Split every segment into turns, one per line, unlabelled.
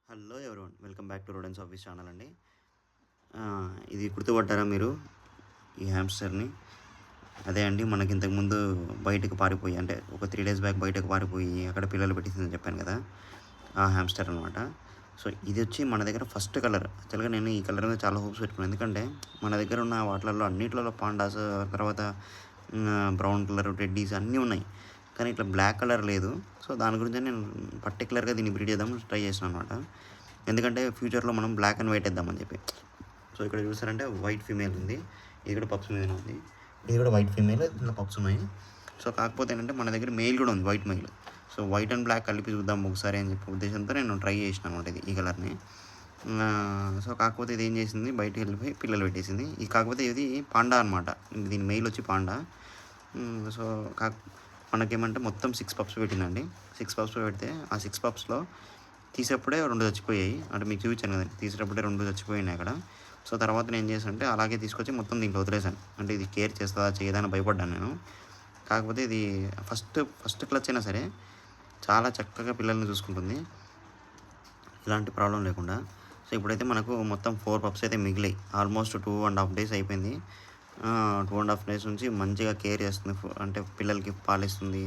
Hello everyone, welcome back to రోడెన్స్ office channel అండి. ఇది గుర్తుపట్టారా మీరు ఈ హ్యామ్స్టర్ని? అదే అండి, మనకి ఇంతకుముందు బయటకు పారిపోయి, అంటే ఒక 3 days బ్యాక్ బయటకు పారిపోయి అక్కడ పిల్లలు పెట్టిందని చెప్పాను కదా, ఆ హ్యామ్స్టర్ అనమాట. సో ఇది వచ్చి మన దగ్గర ఫస్ట్ కలర్. యాక్చువల్గా నేను ఈ కలర్ మీద చాలా హోప్స్ పెట్టుకున్నాను, ఎందుకంటే మన దగ్గర ఉన్న వాటిలలో అన్నింటిలో పాండాస్, తర్వాత బ్రౌన్ కలర్, టెడ్డీస్ అన్నీ ఉన్నాయి, కానీ ఇట్లా బ్లాక్ కలర్ లేదు. సో దాని గురించి నేను పర్టికులర్గా దీన్ని బ్రీడ్ చేద్దాం ట్రై చేసాను అనమాట. ఎందుకంటే ఫ్యూచర్లో మనం బ్లాక్ అండ్ వైట్ వేద్దామని చెప్పి. సో ఇక్కడ చూసారంటే వైట్ ఫీమేల్ ఉంది, ఇది కూడా పప్స్ మీద ఉంది, ఇది కూడా వైట్ ఫీమేల్, ఇందులో పప్స్ ఉన్నాయి. సో కాకపోతే ఏంటంటే మన దగ్గర మెయిల్ కూడా ఉంది, white male. So white and black కలిపి చూద్దాం ఒకసారి అని చెప్పి ఉద్దేశంతో నేను ట్రై చేసిన అనమాట ఈ కలర్ని. సో కాకపోతే ఇది ఏం చేసింది, బయటకు వెళ్ళిపోయి పిల్లలు పెట్టేసింది. ఇది కాకపోతే ఇది పాండా అనమాట, దీని మెయిల్ వచ్చి పాండా. సో మనకేమంటే మొత్తం 6 పప్స్ పెట్టిందండి. 6 పప్స్ పెడితే ఆ 6 పప్స్లో తీసేప్పుడే 2 చచ్చిపోయాయి. అంటే మీకు చూపించాను కదండి, తీసేటప్పుడే 2 చచ్చిపోయినాయి అక్కడ. సో తర్వాత నేను ఏం చేశానంటే అలాగే తీసుకొచ్చి మొత్తం దీంట్లో వదిలేసాను. అంటే ఇది కేర్ చేస్తుందా చేయదా అని భయపడ్డాను నేను. కాకపోతే ఇది ఫస్ట్ క్లచ్ అయినా సరే చాలా చక్కగా పిల్లల్ని చూసుకుంటుంది, ఇలాంటి ప్రాబ్లం లేకుండా. సో ఇప్పుడైతే మనకు మొత్తం 4 పప్స్ అయితే మిగిలాయి. ఆల్మోస్ట్ 2.5 days అయిపోయింది. 2.5 days నుంచి మంచిగా కేర్ చేస్తుంది, అంటే పిల్లలకి పాలిస్తుంది,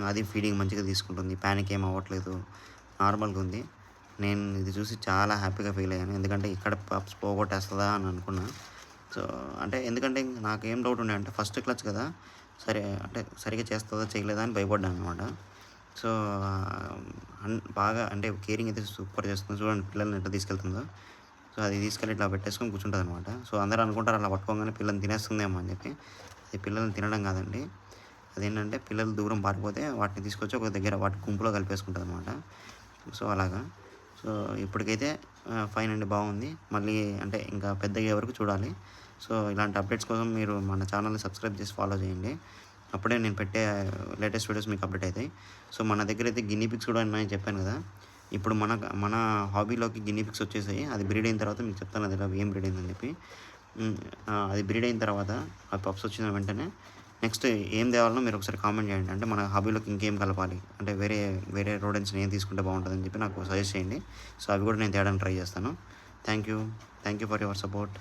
అది ఫీడింగ్ మంచిగా తీసుకుంటుంది, ప్యానిక్ ఏం అవ్వట్లేదు, నార్మల్గా ఉంది. నేను ఇది చూసి చాలా హ్యాపీగా ఫీల్ అయ్యాను, ఎందుకంటే ఇక్కడ పప్స్ పోగొట్టేస్తుందా అని అనుకున్నా. సో అంటే ఎందుకంటే నాకేం డౌట్ ఉండే అంటే ఫస్ట్ క్లచ్ కదా, సరే అంటే సరిగ్గా చేస్తుందా చేయలేదా అని భయపడ్డాను అనమాట. సో బాగా అంటే కేరింగ్ అయితే సూపర్ చేస్తుంది. చూడండి పిల్లల్ని ఎట్లా తీసుకెళ్తుందో. సో అది తీసుకెళ్ళి ఇట్లా పెట్టేసుకొని కూర్చుంటుంది అనమాట. సో అందరూ అనుకుంటారు అలా పట్టుకోగానే పిల్లల్ని తినేస్తుందేమో అని చెప్పి. అది పిల్లల్ని తినడం కాదండి, అదేంటంటే పిల్లలు దూరం పారిపోతే వాటిని తీసుకొచ్చి ఒక దగ్గర వాటి గుంపులో కలిపేసుకుంటుంది అనమాట. సో అలాగా. సో ఇప్పటికైతే ఫైన్ అండి, బాగుంది. మళ్ళీ అంటే ఇంకా పెద్దగా వరకు చూడాలి. సో ఇలాంటి అప్డేట్స్ కోసం మీరు మన ఛానల్ని సబ్స్క్రైబ్ చేసి ఫాలో చేయండి, అప్పుడే నేను పెట్టే లేటెస్ట్ వీడియోస్ మీకు అప్డేట్ అవుతాయి. సో మన దగ్గర అయితే గిన్నీ పిక్స్ కూడా ఉన్నాయని చెప్పాను కదా, ఇప్పుడు మన హాబీలోకి గిన్నీ పిక్స్ వచ్చేసాయి. అది బ్రీడ్ అయిన తర్వాత మీకు చెప్తాను అది ఏం బ్రీడ్ అయిందని చెప్పి. అది బ్రీడ్ అయిన తర్వాత ఆ పప్స్ వచ్చిన వెంటనే నెక్స్ట్ ఏం తేవాలనో మీరు ఒకసారి కామెంట్ చేయండి. అంటే మన హాబీలోకి ఇంకేం కలపాలి, అంటే వేరే రోడెన్స్ని ఏం తీసుకుంటే బాగుంటుందని చెప్పి నాకు సజెస్ట్ చేయండి. సో అవి కూడా నేను తేయడానికి ట్రై చేస్తాను. Thank you for your support.